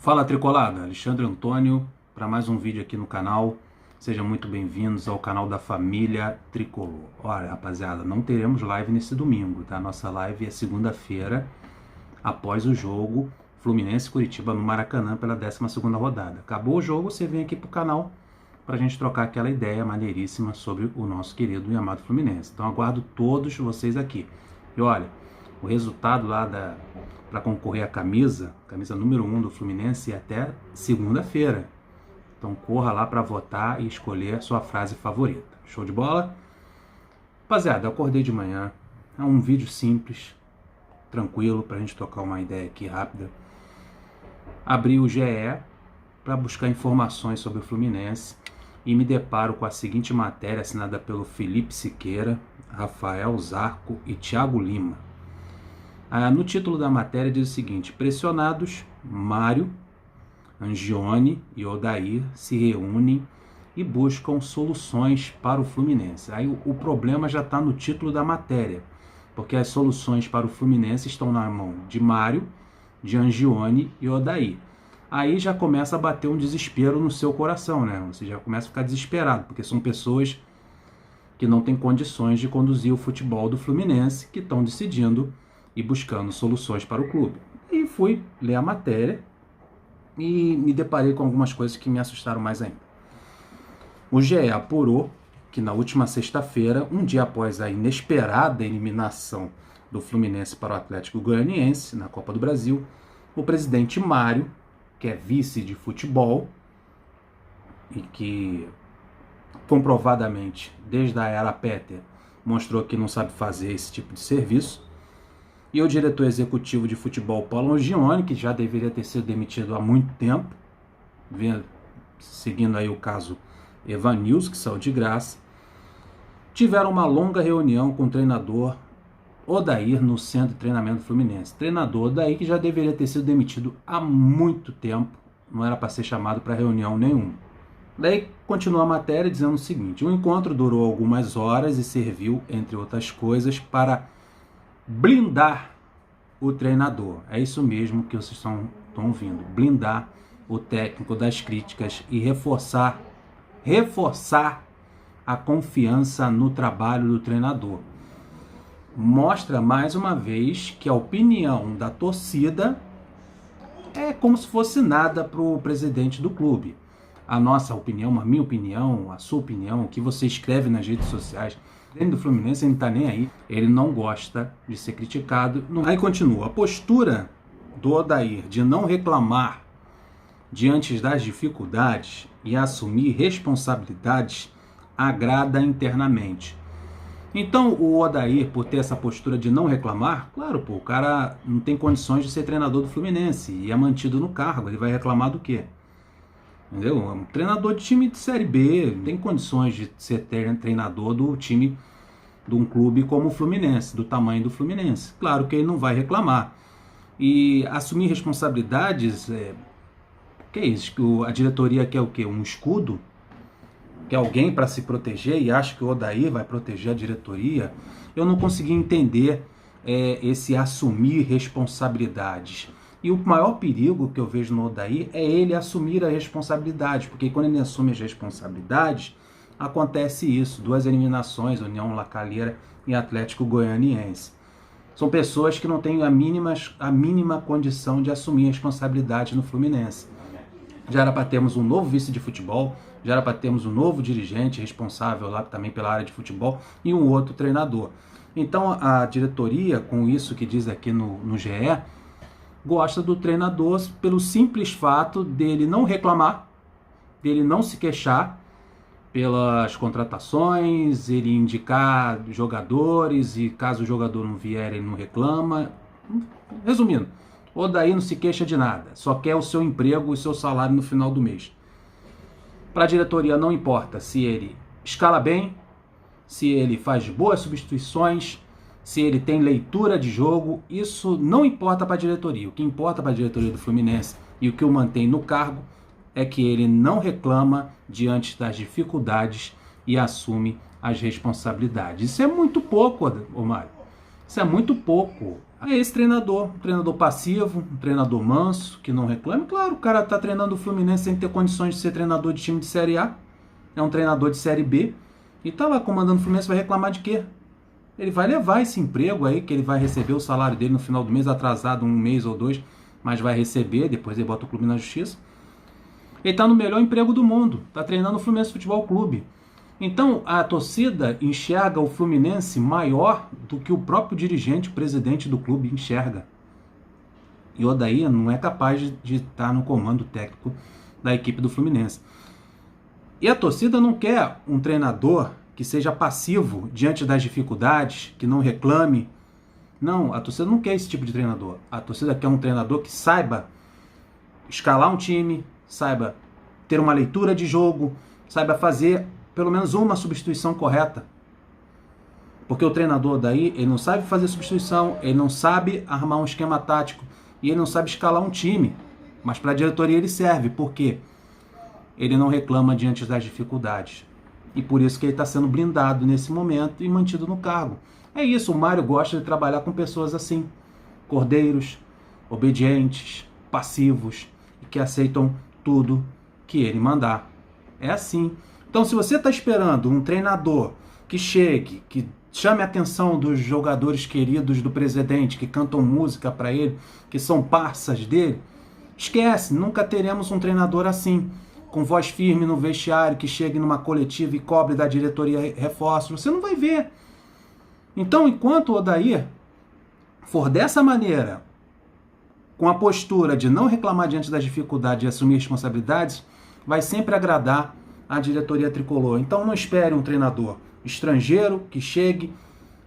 Fala Tricolada, Alexandre Antônio para mais um vídeo aqui no canal. Sejam muito bem-vindos ao canal da família Tricolor. Olha, rapaziada, não teremos live nesse domingo, tá? Nossa live é segunda-feira, após o jogo Fluminense Curitiba no Maracanã pela 12ª rodada. Acabou o jogo, você vem aqui pro canal pra gente trocar aquela ideia maneiríssima sobre o nosso querido e amado Fluminense. Então aguardo todos vocês aqui. E olha, o resultado lá para concorrer à camisa número 1 do Fluminense é até segunda-feira. Então corra lá para votar e escolher a sua frase favorita. Show de bola? Rapaziada, eu acordei de manhã. É um vídeo simples, tranquilo, para a gente trocar uma ideia aqui rápida. Abri o GE para buscar informações sobre o Fluminense e me deparo com a seguinte matéria assinada pelo Felipe Siqueira, Rafael Zarco e Thiago Lima. No título da matéria diz o seguinte: pressionados, Mário, Angione e Odair se reúnem e buscam soluções para o Fluminense. Aí o problema já está no título da matéria, porque as soluções para o Fluminense estão na mão de Mário, de Angione e Odair. Aí já começa a bater um desespero no seu coração, né? Você já começa a ficar desesperado, porque são pessoas que não têm condições de conduzir o futebol do Fluminense, que estão decidindo e buscando soluções para o clube. E fui ler a matéria e me deparei com algumas coisas que me assustaram mais ainda. O GE apurou que na última sexta-feira, um dia após a inesperada eliminação do Fluminense para o Atlético Goianiense na Copa do Brasil, o presidente Mário, que é vice de futebol e que comprovadamente desde a era Peter mostrou que não sabe fazer esse tipo de serviço, e o diretor executivo de futebol Paulo Angione, que já deveria ter sido demitido há muito tempo, seguindo aí o caso Evanils, que saiu de graça, tiveram uma longa reunião com o treinador Odair no centro de treinamento do Fluminense. Treinador Odair que já deveria ter sido demitido há muito tempo, não era para ser chamado para reunião nenhuma. Daí continua a matéria dizendo o seguinte: o encontro durou algumas horas e serviu, entre outras coisas, para blindar o treinador. É isso mesmo que vocês estão ouvindo. Blindar o técnico das críticas e reforçar a confiança no trabalho do treinador. Mostra mais uma vez que a opinião da torcida é como se fosse nada para o presidente do clube. A nossa opinião, a minha opinião, a sua opinião, o que você escreve nas redes sociais, dentro do Fluminense, ele não está nem aí, ele não gosta de ser criticado. Aí continua: a postura do Odair de não reclamar diante das dificuldades e assumir responsabilidades agrada internamente. Então o Odair, por ter essa postura de não reclamar, claro, o cara não tem condições de ser treinador do Fluminense e é mantido no cargo, ele vai reclamar do quê? Entendeu? Um treinador de time de Série B não tem condições de ser treinador do time de um clube como o Fluminense, do tamanho do Fluminense. Claro que ele não vai reclamar. E assumir responsabilidades, que é isso? A diretoria quer o quê? Um escudo? Quer alguém para se proteger e acha que o Odair vai proteger a diretoria? Eu não consegui entender esse assumir responsabilidades. E o maior perigo que eu vejo no Odair é ele assumir a responsabilidade, porque quando ele assume as responsabilidades, acontece isso: 2 eliminações, União La Calera e Atlético Goianiense. São pessoas que não têm a mínima condição de assumir responsabilidade no Fluminense. Já era para termos um novo vice de futebol, já era para termos um novo dirigente responsável lá também pela área de futebol e um outro treinador. Então a diretoria, com isso que diz aqui no GE, gosta do treinador pelo simples fato dele não reclamar, dele não se queixar pelas contratações, ele indicar jogadores e caso o jogador não vier ele não reclama. Resumindo, o Odair não se queixa de nada, só quer o seu emprego e o seu salário no final do mês. Para a diretoria não importa se ele escala bem, se ele faz boas substituições, se ele tem leitura de jogo, isso não importa para a diretoria. O que importa para a diretoria do Fluminense e o que o mantém no cargo é que ele não reclama diante das dificuldades e assume as responsabilidades. Isso é muito pouco, Mário. Isso é muito pouco. É esse treinador, um treinador passivo, um treinador manso, que não reclama. Claro, o cara tá treinando o Fluminense sem ter condições de ser treinador de time de Série A. É um treinador de Série B. E tá lá comandando o Fluminense, vai reclamar de quê? Ele vai levar esse emprego aí, que ele vai receber o salário dele no final do mês, atrasado um mês ou dois, mas vai receber, depois ele bota o clube na justiça. Ele tá no melhor emprego do mundo, tá treinando o Fluminense Futebol Clube. Então a torcida enxerga o Fluminense maior do que o próprio dirigente, o presidente do clube enxerga. E o Odair não é capaz de estar no comando técnico da equipe do Fluminense. E a torcida não quer um treinador que seja passivo diante das dificuldades, que não reclame. Não, a torcida não quer esse tipo de treinador. A torcida quer um treinador que saiba escalar um time, saiba ter uma leitura de jogo, saiba fazer pelo menos uma substituição correta. Porque o treinador daí, ele não sabe fazer substituição, ele não sabe armar um esquema tático e ele não sabe escalar um time. Mas para a diretoria ele serve, porque ele não reclama diante das dificuldades. E por isso que ele está sendo blindado nesse momento e mantido no cargo. É isso, o Mário gosta de trabalhar com pessoas assim, cordeiros, obedientes, passivos, e que aceitam tudo que ele mandar. É assim. Então, se você está esperando um treinador que chegue, que chame a atenção dos jogadores queridos do presidente, que cantam música para ele, que são parças dele, esquece, nunca teremos um treinador assim, com voz firme no vestiário, que chegue numa coletiva e cobre da diretoria reforços. Você não vai ver. Então, enquanto o Odair for dessa maneira, com a postura de não reclamar diante das dificuldades e assumir responsabilidades, vai sempre agradar a diretoria tricolor. Então não espere um treinador estrangeiro que chegue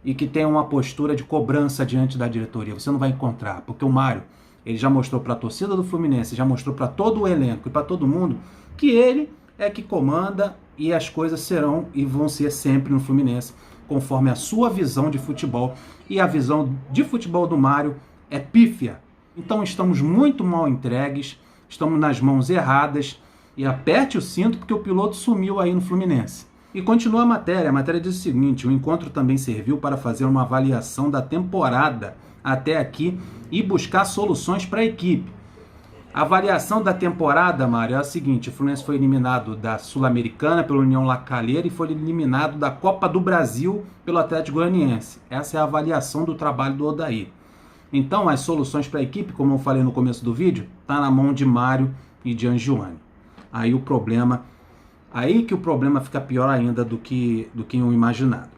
e que tenha uma postura de cobrança diante da diretoria. Você não vai encontrar, porque o Mário, ele já mostrou para a torcida do Fluminense, já mostrou para todo o elenco e para todo mundo que ele é que comanda e as coisas serão e vão ser sempre no Fluminense, conforme a sua visão de futebol. E a visão de futebol do Mário é pífia. Então estamos muito mal entregues, estamos nas mãos erradas, e aperte o cinto porque o piloto sumiu aí no Fluminense. E continua a matéria diz o seguinte: o encontro também serviu para fazer uma avaliação da temporada até aqui e buscar soluções para a equipe. A avaliação da temporada, Mário, é a seguinte: o Fluminense foi eliminado da Sul-Americana pela União La Calera e foi eliminado da Copa do Brasil pelo Atlético Goianiense. Essa é a avaliação do trabalho do Odair. Então, as soluções para a equipe, como eu falei no começo do vídeo, está na mão de Mário e de Angione. Aí o problema fica pior ainda do que o imaginado.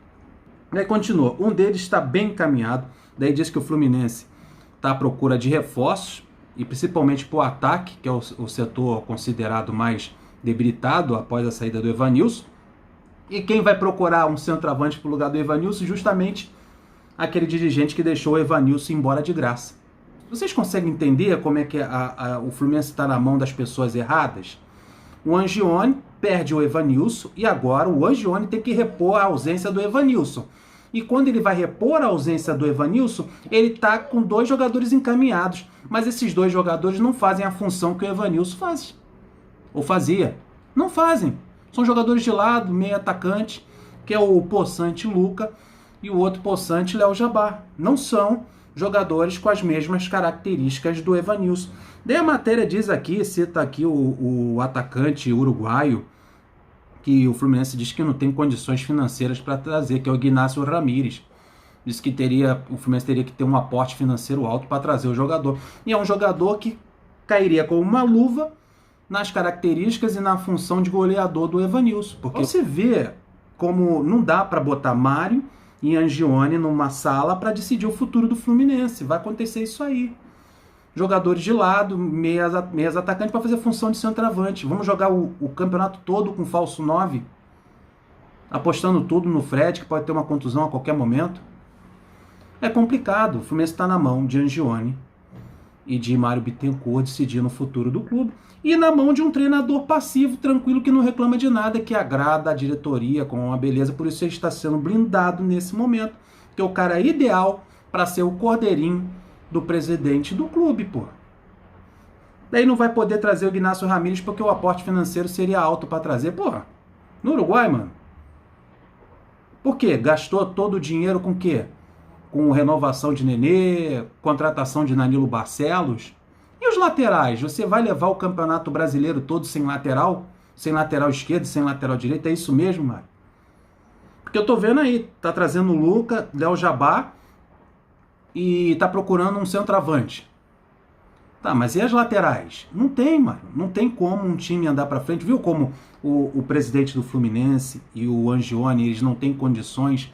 Aí continua, um deles está bem encaminhado, daí diz que o Fluminense está à procura de reforços, e principalmente para o ataque, que é o setor considerado mais debilitado após a saída do Evanilson. E quem vai procurar um centroavante para o lugar do Evanilson? Justamente aquele dirigente que deixou o Evanilson embora de graça. Vocês conseguem entender como é que o Fluminense está na mão das pessoas erradas? O Angione perde o Evanilson e agora o Angione tem que repor a ausência do Evanilson. E quando ele vai repor a ausência do Evanilson, ele está com 2 jogadores encaminhados. Mas esses 2 jogadores não fazem a função que o Evanilson faz. Ou fazia. Não fazem. São jogadores de lado, meio atacante, que é o Poçante Luca e o outro Poçante Léo Jabbar. Não são jogadores com as mesmas características do Evanilson. Daí a matéria diz aqui, cita aqui o atacante uruguaio, que o Fluminense diz que não tem condições financeiras para trazer, que é o Ignacio Ramírez. Diz que o Fluminense teria que ter um aporte financeiro alto para trazer o jogador. E é um jogador que cairia como uma luva nas características e na função de goleador do Evanilson. Porque você vê como não dá para botar Mário e Angione numa sala para decidir o futuro do Fluminense. Vai acontecer isso aí. Jogadores de lado, meias atacantes para fazer função de centroavante. Vamos jogar o campeonato todo com falso 9, apostando tudo no Fred, que pode ter uma contusão a qualquer momento. É complicado. O Fluminense está na mão de Angione e de Mário Bittencourt decidir no futuro do clube. E na mão de um treinador passivo, tranquilo, que não reclama de nada, que agrada a diretoria com uma beleza. Por isso ele está sendo blindado nesse momento, que é o cara ideal para ser o cordeirinho do presidente do clube, pô. Daí não vai poder trazer o Ignacio Ramírez porque o aporte financeiro seria alto para trazer, porra. No Uruguai, mano. Por quê? Gastou todo o dinheiro com o quê? com renovação de Nenê, contratação de Danilo Barcelos. E os laterais? Você vai levar o Campeonato Brasileiro todo sem lateral? Sem lateral esquerdo, sem lateral direito? É isso mesmo, Mário? Porque eu tô vendo aí, tá trazendo o Luca, Léo Jabá e tá procurando um centroavante. Tá, mas e as laterais? Não tem, mano. Não tem como um time andar pra frente. Viu como o presidente do Fluminense e o Angione, eles não têm condições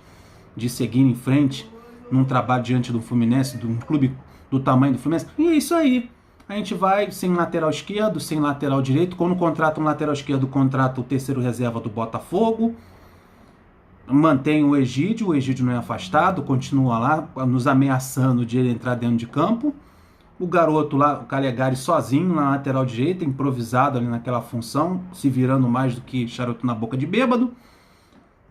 de seguir em frente num trabalho diante do Fluminense, de um clube do tamanho do Fluminense? E é isso aí. A gente vai sem lateral esquerdo, sem lateral direito. Quando contrata um lateral esquerdo, contrata o terceiro reserva do Botafogo. Mantém o Egídio não é afastado, continua lá, nos ameaçando de ele entrar dentro de campo. O garoto lá, o Calegari, sozinho na lateral direita, improvisado ali naquela função, se virando mais do que charuto na boca de bêbado.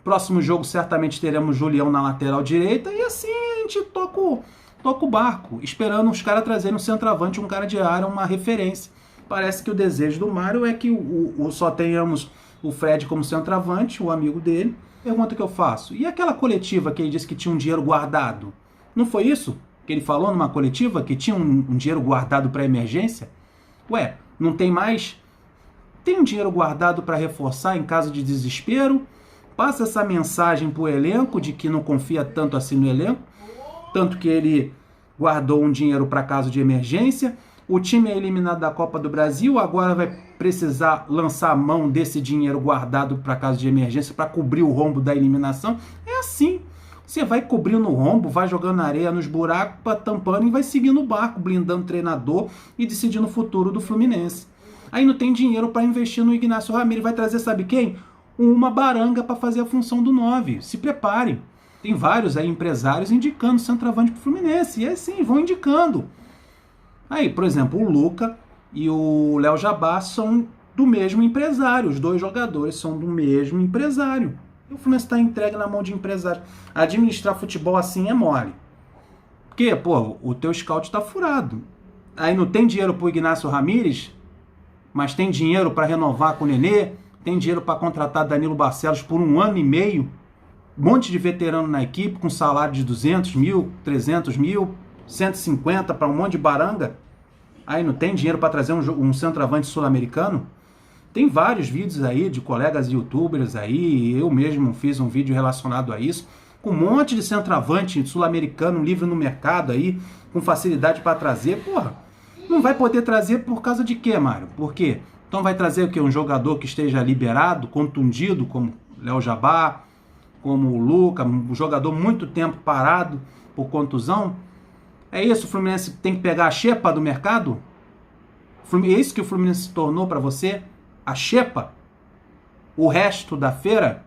Próximo jogo certamente teremos Julião na lateral direita e assim a gente toca o barco, esperando os caras trazerem um centroavante, um cara de área, uma referência. Parece que o desejo do Mário é que só tenhamos o Fred como centroavante, o amigo dele. Pergunta que eu faço, e aquela coletiva que ele disse que tinha um dinheiro guardado? Não foi isso que ele falou numa coletiva, que tinha um dinheiro guardado para emergência? Ué, não tem mais? Tem um dinheiro guardado para reforçar em caso de desespero? Passa essa mensagem para o elenco de que não confia tanto assim no elenco, tanto que ele guardou um dinheiro para caso de emergência. O time é eliminado da Copa do Brasil, agora vai precisar lançar a mão desse dinheiro guardado para caso de emergência para cobrir o rombo da eliminação. É assim. Você vai cobrindo o rombo, vai jogando areia nos buracos, tampando e vai seguindo o barco, blindando o treinador e decidindo o futuro do Fluminense. Aí não tem dinheiro para investir no Ignacio Ramírez. Vai trazer, sabe quem? Uma baranga para fazer a função do 9. Se preparem. Tem vários aí empresários indicando centroavante para o Fluminense. E é assim, vão indicando. Aí, por exemplo, o Luca e o Léo Jabá são do mesmo empresário. Os dois jogadores são do mesmo empresário. E o Fluminense está entregue na mão de empresário. Administrar futebol assim é mole. Porque, pô, o teu scout está furado. Aí não tem dinheiro para o Ignacio Ramírez, mas tem dinheiro para renovar com o Nenê, tem dinheiro para contratar Danilo Barcelos por 1 ano e meio, um monte de veterano na equipe com salário de 200 mil, 300 mil, 150 para um monte de baranga. Aí não tem dinheiro para trazer um centroavante sul-americano? Tem vários vídeos aí de colegas youtubers aí, eu mesmo fiz um vídeo relacionado a isso, com um monte de centroavante sul-americano livre no mercado aí, com facilidade para trazer. Porra, não vai poder trazer por causa de quê, Mário? Por quê? Então vai trazer o quê? Um jogador que esteja liberado, contundido, como Léo Jabá, como o Luca, um jogador muito tempo parado por contusão? É isso, o Fluminense tem que pegar a xepa do mercado? É isso que o Fluminense se tornou para você? A xepa? O resto da feira?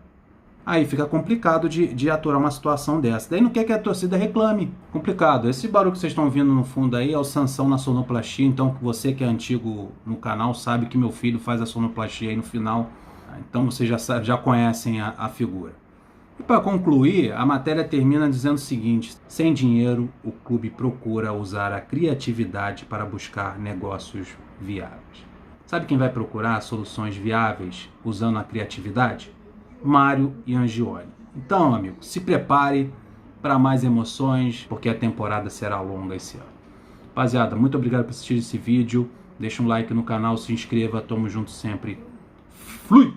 Aí fica complicado de aturar uma situação dessa. Daí não quer que a torcida reclame. Complicado. Esse barulho que vocês estão ouvindo no fundo aí é o Sansão na sonoplastia. Então você que é antigo no canal sabe que meu filho faz a sonoplastia aí no final. Então vocês já conhecem a figura. E para concluir, a matéria termina dizendo o seguinte: sem dinheiro, o clube procura usar a criatividade para buscar negócios viáveis. Sabe quem vai procurar soluções viáveis usando a criatividade? Mário e Angione. Então, amigo, se prepare para mais emoções, porque a temporada será longa esse ano. Rapaziada, muito obrigado por assistir esse vídeo. Deixa um like no canal, se inscreva, tamo junto sempre. Flui!